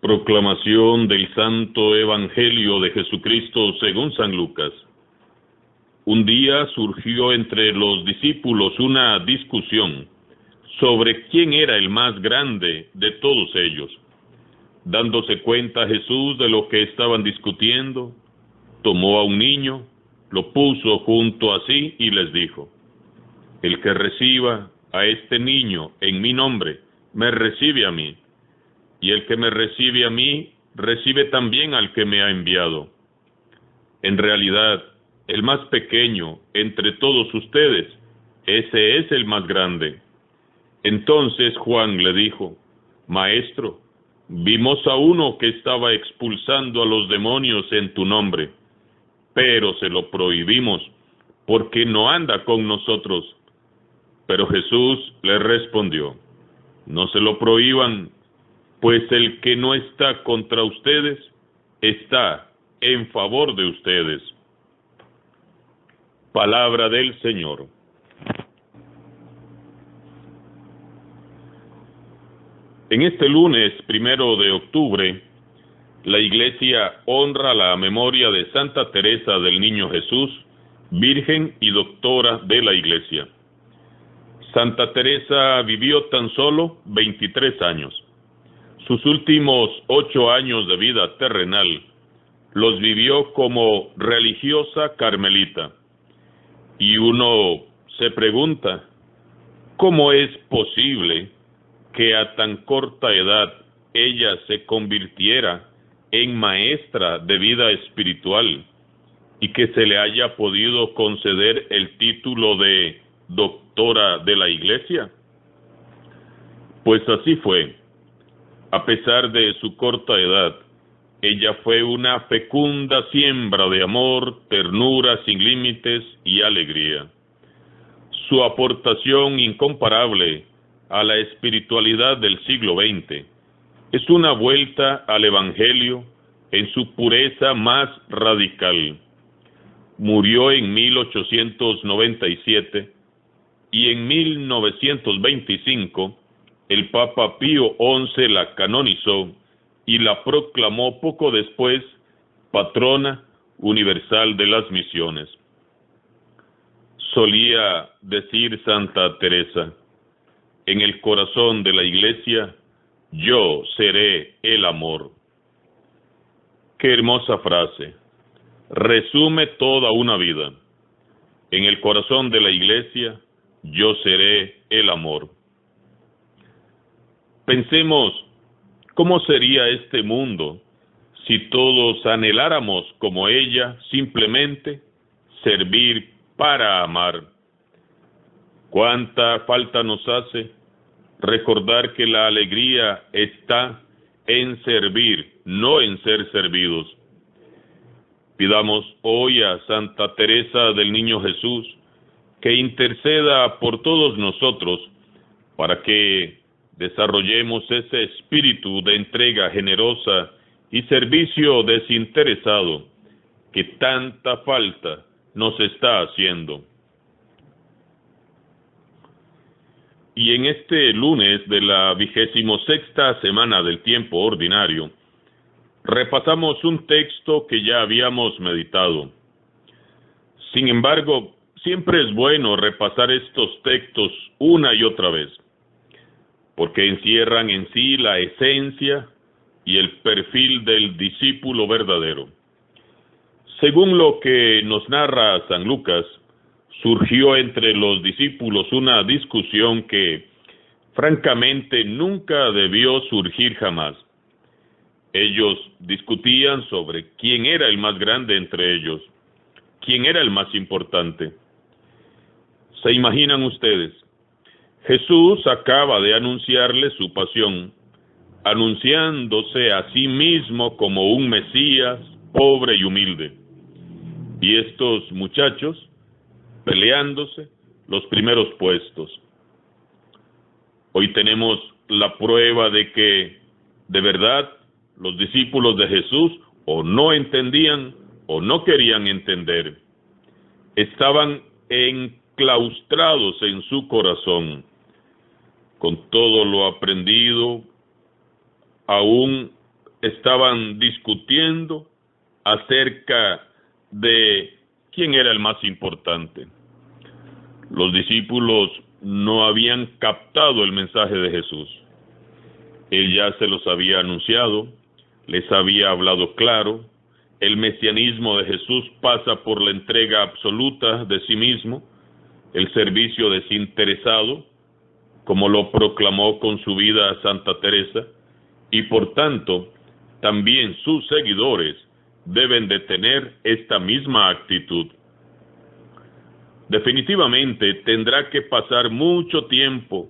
Proclamación del Santo Evangelio de Jesucristo según San Lucas. Un día surgió entre los discípulos una discusión sobre quién era el más grande de todos ellos. Dándose cuenta Jesús de lo que estaban discutiendo, tomó a un niño, lo puso junto a sí y les dijo: el que reciba a este niño en mi nombre, me recibe a mí. Y el que me recibe a mí, recibe también al que me ha enviado. En realidad, el más pequeño entre todos ustedes, ese es el más grande. Entonces Juan le dijo: Maestro, vimos a uno que estaba expulsando a los demonios en tu nombre, pero se lo prohibimos, porque no anda con nosotros. Pero Jesús le respondió: no se lo prohíban, pues el que no está contra ustedes, está en favor de ustedes. Palabra del Señor. En este lunes 1 de octubre, la Iglesia honra la memoria de Santa Teresa del Niño Jesús, Virgen y Doctora de la Iglesia. Santa Teresa vivió tan solo 23 años. Sus últimos 8 años de vida terrenal los vivió como religiosa carmelita. Y uno se pregunta, ¿cómo es posible que a tan corta edad ella se convirtiera en maestra de vida espiritual y que se le haya podido conceder el título de doctora de la Iglesia? Pues así fue. A pesar de su corta edad, ella fue una fecunda siembra de amor, ternura sin límites y alegría. Su aportación incomparable a la espiritualidad del siglo XX es una vuelta al Evangelio en su pureza más radical. Murió en 1897 y en 1925 el Papa Pío XI la canonizó y la proclamó poco después patrona universal de las misiones. Solía decir Santa Teresa: en el corazón de la Iglesia, yo seré el amor. Qué hermosa frase. Resume toda una vida. En el corazón de la Iglesia, yo seré el amor. Pensemos, ¿cómo sería este mundo si todos anheláramos como ella simplemente servir para amar? ¿Cuánta falta nos hace recordar que la alegría está en servir, no en ser servidos? Pidamos hoy a Santa Teresa del Niño Jesús que interceda por todos nosotros para que desarrollemos ese espíritu de entrega generosa y servicio desinteresado que tanta falta nos está haciendo. Y en este lunes de la 26ª semana del tiempo ordinario, repasamos un texto que ya habíamos meditado. Sin embargo, siempre es bueno repasar estos textos una y otra vez, porque encierran en sí la esencia y el perfil del discípulo verdadero. Según lo que nos narra San Lucas, surgió entre los discípulos una discusión que, francamente, nunca debió surgir jamás. Ellos discutían sobre quién era el más grande entre ellos, quién era el más importante. ¿Se imaginan ustedes? Jesús acaba de anunciarle su pasión, anunciándose a sí mismo como un Mesías pobre y humilde. Y estos muchachos peleándose los primeros puestos. Hoy tenemos la prueba de que, de verdad, los discípulos de Jesús o no entendían o no querían entender. Estaban enclaustrados en su corazón. Con todo lo aprendido, aún estaban discutiendo acerca de quién era el más importante. Los discípulos no habían captado el mensaje de Jesús. Él ya se los había anunciado, les había hablado claro. El mesianismo de Jesús pasa por la entrega absoluta de sí mismo, el servicio desinteresado, como lo proclamó con su vida Santa Teresa, y por tanto, también sus seguidores deben de tener esta misma actitud. Definitivamente tendrá que pasar mucho tiempo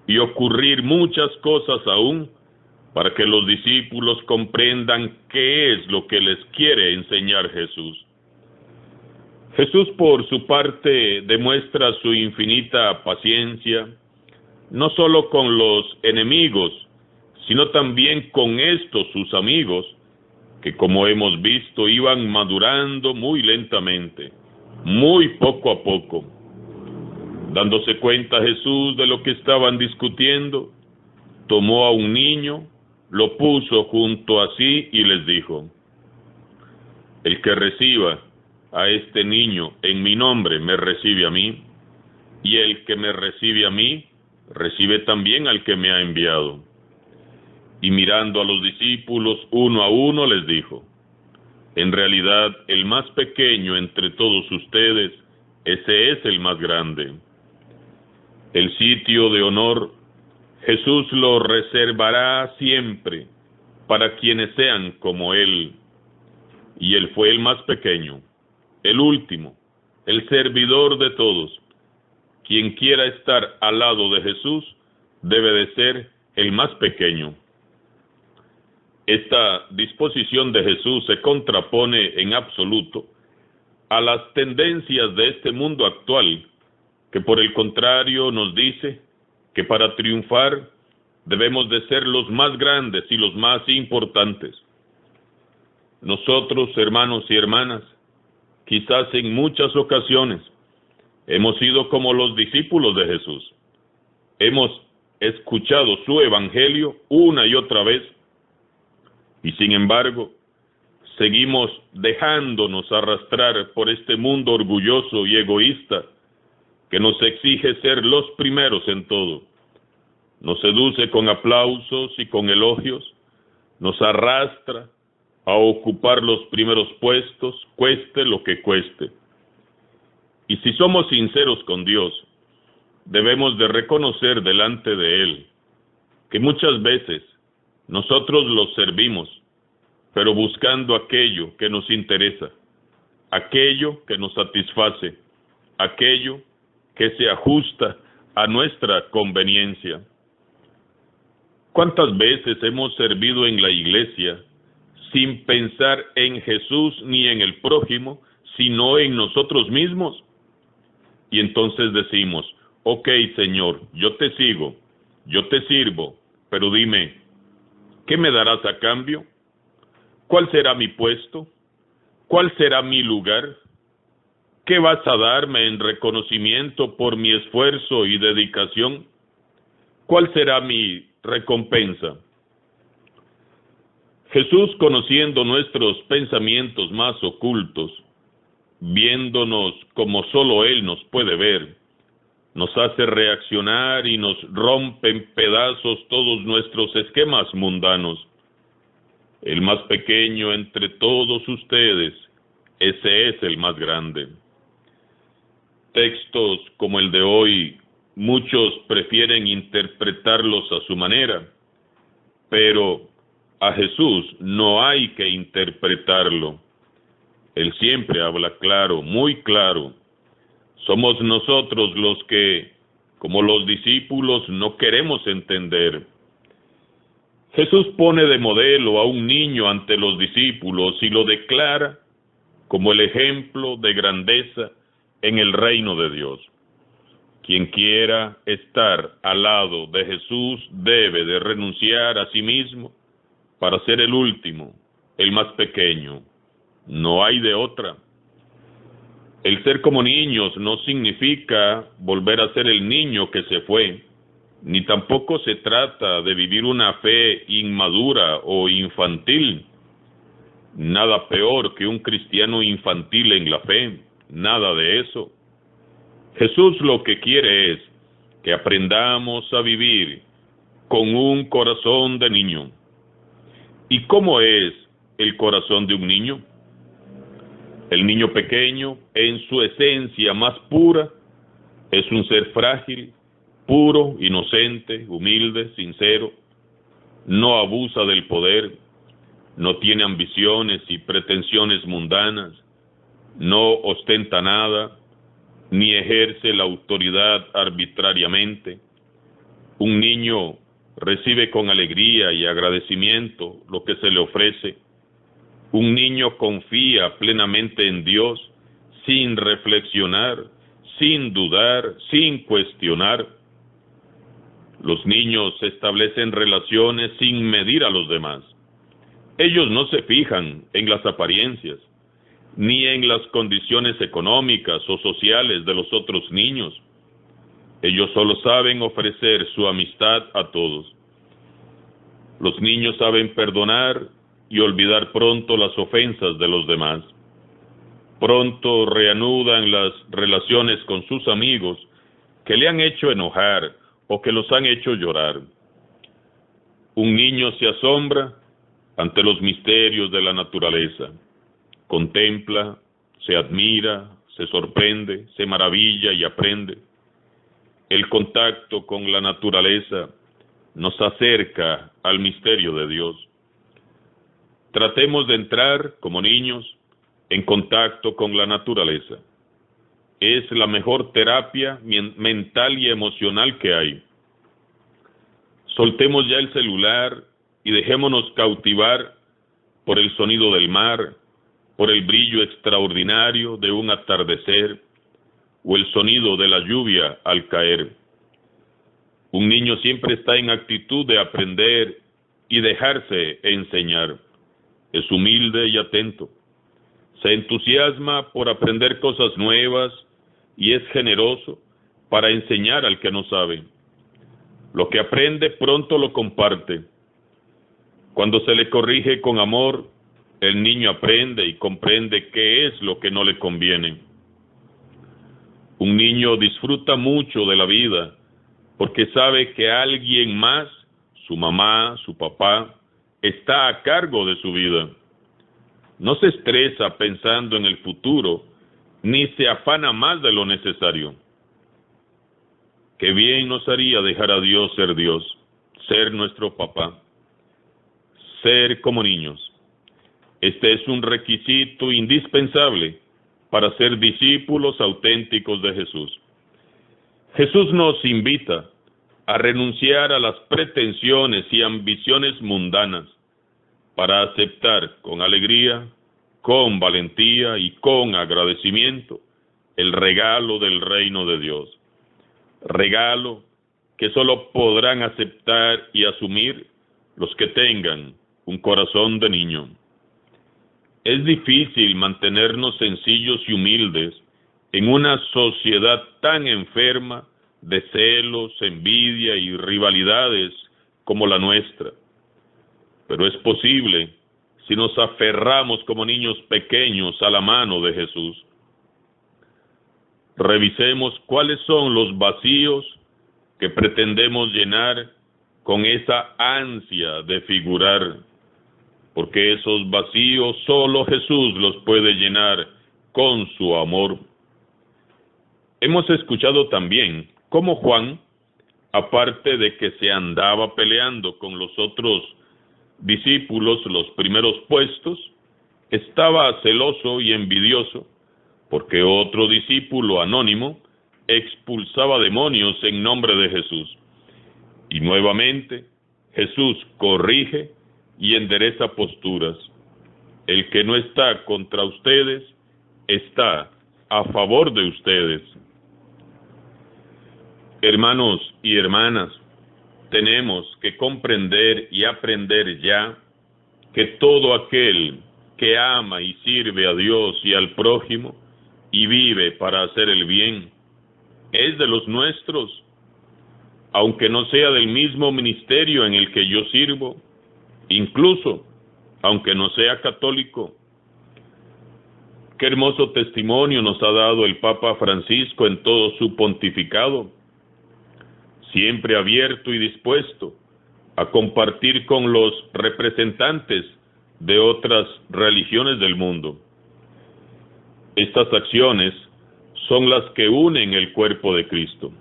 y ocurrir muchas cosas aún para que los discípulos comprendan qué es lo que les quiere enseñar Jesús. Jesús, por su parte, demuestra su infinita paciencia, no solo con los enemigos, sino también con estos sus amigos, que como hemos visto iban madurando muy lentamente, muy poco a poco. Dándose cuenta Jesús de lo que estaban discutiendo, tomó a un niño, lo puso junto a sí y les dijo: el que reciba a este niño en mi nombre me recibe a mí, y el que me recibe a mí recibe también al que me ha enviado. Y mirando a los discípulos uno a uno les dijo: en realidad el más pequeño entre todos ustedes, ese es el más grande. El sitio de honor Jesús lo reservará siempre para quienes sean como Él. Y Él fue el más pequeño, el último, el servidor de todos. Quien quiera estar al lado de Jesús debe de ser el más pequeño. Esta disposición de Jesús se contrapone en absoluto a las tendencias de este mundo actual, que por el contrario nos dice que para triunfar debemos de ser los más grandes y los más importantes. Nosotros, hermanos y hermanas, quizás en muchas ocasiones hemos sido como los discípulos de Jesús. Hemos escuchado su evangelio una y otra vez, y sin embargo, seguimos dejándonos arrastrar por este mundo orgulloso y egoísta que nos exige ser los primeros en todo. Nos seduce con aplausos y con elogios, nos arrastra a ocupar los primeros puestos, cueste lo que cueste. Y si somos sinceros con Dios, debemos de reconocer delante de Él que muchas veces nosotros los servimos, pero buscando aquello que nos interesa, aquello que nos satisface, aquello que se ajusta a nuestra conveniencia. ¿Cuántas veces hemos servido en la iglesia sin pensar en Jesús ni en el prójimo, sino en nosotros mismos? Y entonces decimos: ok, Señor, yo te sigo, yo te sirvo, pero dime, ¿qué me darás a cambio? ¿Cuál será mi puesto? ¿Cuál será mi lugar? ¿Qué vas a darme en reconocimiento por mi esfuerzo y dedicación? ¿Cuál será mi recompensa? Jesús, conociendo nuestros pensamientos más ocultos, viéndonos como solo Él nos puede ver, nos hace reaccionar y nos rompe en pedazos todos nuestros esquemas mundanos. El más pequeño entre todos ustedes, ese es el más grande. Textos como el de hoy, muchos prefieren interpretarlos a su manera, pero a Jesús no hay que interpretarlo. Él siempre habla claro, muy claro. Somos nosotros los que, como los discípulos, no queremos entender. Jesús pone de modelo a un niño ante los discípulos y lo declara como el ejemplo de grandeza en el reino de Dios. Quien quiera estar al lado de Jesús debe de renunciar a sí mismo para ser el último, el más pequeño. No hay de otra. El ser como niños no significa volver a ser el niño que se fue, ni tampoco se trata de vivir una fe inmadura o infantil. Nada peor que un cristiano infantil en la fe, nada de eso. Jesús lo que quiere es que aprendamos a vivir con un corazón de niño. ¿Y cómo es el corazón de un niño? El niño pequeño, en su esencia más pura, es un ser frágil, puro, inocente, humilde, sincero. No abusa del poder, no tiene ambiciones y pretensiones mundanas, no ostenta nada, ni ejerce la autoridad arbitrariamente. Un niño recibe con alegría y agradecimiento lo que se le ofrece. Un niño confía plenamente en Dios, sin reflexionar, sin dudar, sin cuestionar. Los niños establecen relaciones sin medir a los demás. Ellos no se fijan en las apariencias, ni en las condiciones económicas o sociales de los otros niños. Ellos solo saben ofrecer su amistad a todos. Los niños saben perdonar y olvidar pronto las ofensas de los demás. Pronto reanudan las relaciones con sus amigos que le han hecho enojar o que los han hecho llorar. Un niño se asombra ante los misterios de la naturaleza. Contempla, se admira, se sorprende, se maravilla y aprende. El contacto con la naturaleza nos acerca al misterio de Dios. Tratemos de entrar, como niños, en contacto con la naturaleza. Es la mejor terapia mental y emocional que hay. Soltemos ya el celular y dejémonos cautivar por el sonido del mar, por el brillo extraordinario de un atardecer o el sonido de la lluvia al caer. Un niño siempre está en actitud de aprender y dejarse enseñar. Es humilde y atento. Se entusiasma por aprender cosas nuevas y es generoso para enseñar al que no sabe. Lo que aprende pronto lo comparte. Cuando se le corrige con amor, el niño aprende y comprende qué es lo que no le conviene. Un niño disfruta mucho de la vida porque sabe que alguien más, su mamá, su papá, está a cargo de su vida. No se estresa pensando en el futuro, ni se afana más de lo necesario. Qué bien nos haría dejar a Dios, ser nuestro papá, ser como niños. Este es un requisito indispensable para ser discípulos auténticos de Jesús. Jesús nos invita a renunciar a las pretensiones y ambiciones mundanas para aceptar con alegría, con valentía y con agradecimiento el regalo del reino de Dios. Regalo que solo podrán aceptar y asumir los que tengan un corazón de niño. Es difícil mantenernos sencillos y humildes en una sociedad tan enferma de celos, envidia y rivalidades como la nuestra. Pero es posible si nos aferramos como niños pequeños a la mano de Jesús. Revisemos cuáles son los vacíos que pretendemos llenar con esa ansia de figurar, porque esos vacíos solo Jesús los puede llenar con su amor. Hemos escuchado también cómo Juan, aparte de que se andaba peleando con los otros discípulos los primeros puestos, estaba celoso y envidioso porque otro discípulo anónimo expulsaba demonios en nombre de Jesús. Y nuevamente Jesús corrige y endereza posturas. El que no está contra ustedes está a favor de ustedes. Hermanos y hermanas, tenemos que comprender y aprender ya que todo aquel que ama y sirve a Dios y al prójimo y vive para hacer el bien, es de los nuestros. aunque no sea del mismo ministerio en el que yo sirvo, incluso aunque no sea católico. Qué hermoso testimonio nos ha dado el Papa Francisco en todo su pontificado, siempre abierto y dispuesto a compartir con los representantes de otras religiones del mundo. Estas acciones son las que unen el cuerpo de Cristo.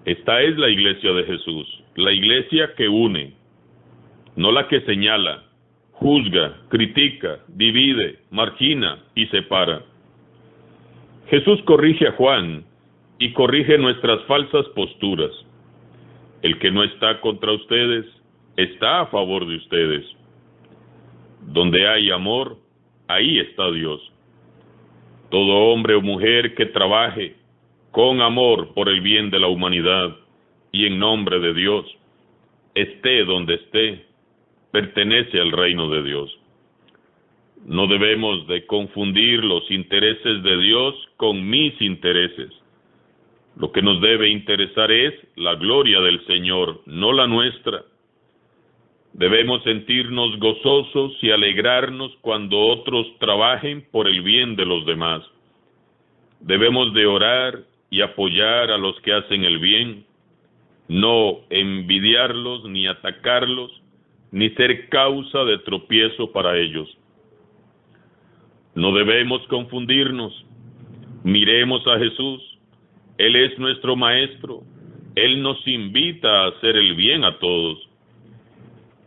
Esta es la iglesia de Jesús, la iglesia que une, no la que señala, juzga, critica, divide, margina y separa. Jesús corrige a Juan y corrige nuestras falsas posturas. El que no está contra ustedes, está a favor de ustedes. Donde hay amor, ahí está Dios. Todo hombre o mujer que trabaje con amor por el bien de la humanidad y en nombre de Dios, esté donde esté, pertenece al reino de Dios. No debemos de confundir los intereses de Dios con mis intereses. Lo que nos debe interesar es la gloria del Señor, no la nuestra. Debemos sentirnos gozosos y alegrarnos cuando otros trabajen por el bien de los demás. Debemos de orar y apoyar a los que hacen el bien, no envidiarlos ni atacarlos, ni ser causa de tropiezo para ellos. No debemos confundirnos. Miremos a Jesús. Él es nuestro Maestro. Él nos invita a hacer el bien a todos.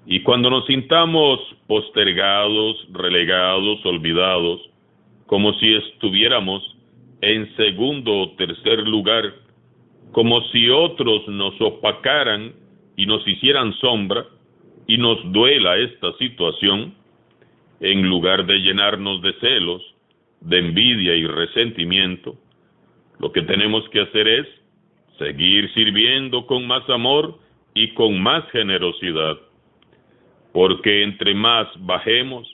Y cuando nos sintamos postergados, relegados, olvidados, como si estuviéramos en segundo o tercer lugar, como si otros nos opacaran y nos hicieran sombra, y nos duela esta situación, en lugar de llenarnos de celos, de envidia y resentimiento, lo que tenemos que hacer es seguir sirviendo con más amor y con más generosidad, porque entre más bajemos,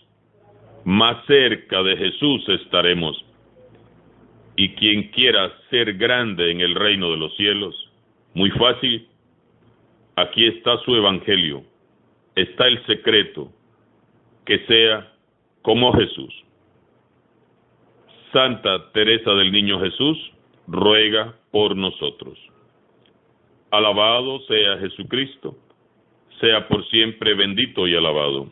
más cerca de Jesús estaremos. Y quien quiera ser grande en el reino de los cielos, muy fácil, aquí está su evangelio, está el secreto, que sea como Jesús. Santa Teresa del Niño Jesús, ruega por nosotros. Alabado sea Jesucristo, sea por siempre bendito y alabado.